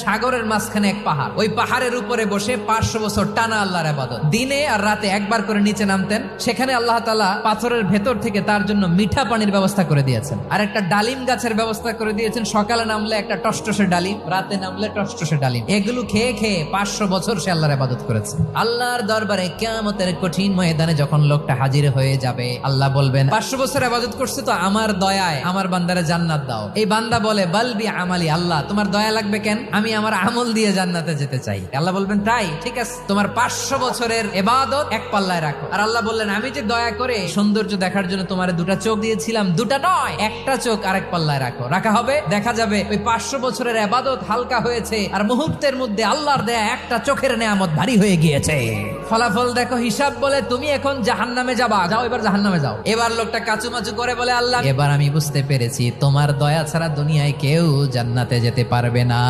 সাগরের মাঝখানে এক পাহাড়, ওই পাহাড়ের উপরে বসে 500 বছর টানা আল্লাহর ইবাদত। দিনে আর রাতে একবার করে নিচে নামতেন। সেখানে আল্লাহ তাআলা পাথরের ভেতর থেকে তার জন্য মিঠা পানির ব্যবস্থা করে দিয়েছেন, আর একটা ডালিম গাছের ব্যবস্থা করে দিয়েছেন। সকালে নামলে একটা টসটসে ডালিম, রাতে নামলে টসটসে ডালিম। এগুলো খেয়ে খেয়ে 500 বছর সে আল্লাহর ইবাদত করেছে। আল্লাহর দরবারে কিয়ামতের কঠিন ময়দানে যখন লোকটা হাজির হয়ে যাবে, আল্লাহ বলবেন 500 বছর ইবাদত করছে তো আমার দয়ায় আমার বান্দারে জান্নাত দাও। এই বান্দা বলে বালবি আমালি, আল্লাহ তোমার দয়া লাগবে কেন, আমি আমার আমল দিয়ে জান্নাতে যেতে চাই। আল্লাহ বলবেন তাই, ঠিক আছে, তোমার 500 বছরের ইবাদত এক পাল্লায় রাখো। আর আল্লাহ বললেন আমি যে দয়া করে সৌন্দর্য দেখার জন্য তোমার দুটা চোখ দিয়েছিলাম, দুটা নয়, একটা চোখ আরেক পাল্লায় রাখো। রাখা হবে, দেখা যাবে ওই 500 বছরের ইবাদত হালকা হয়েছে, আর মুহূর্তের মধ্যে আল্লাহর দেয়া একটা চোখের নেয়ামত ভারী হয়ে গিয়েছে। ফলাফল দেখো, হিসাব বলে তুমি এখন জাহান্নামে যাবা, যাও এবার জাহান্নামে যাও। এবার লোকটা কাচুমাচু করে বলে আল্লাহ এবার আমি বুঝতে পেরেছি তোমার দয়া ছাড়া দুনিয়ায় কেউ জান্নাতে যেতে পারবে না।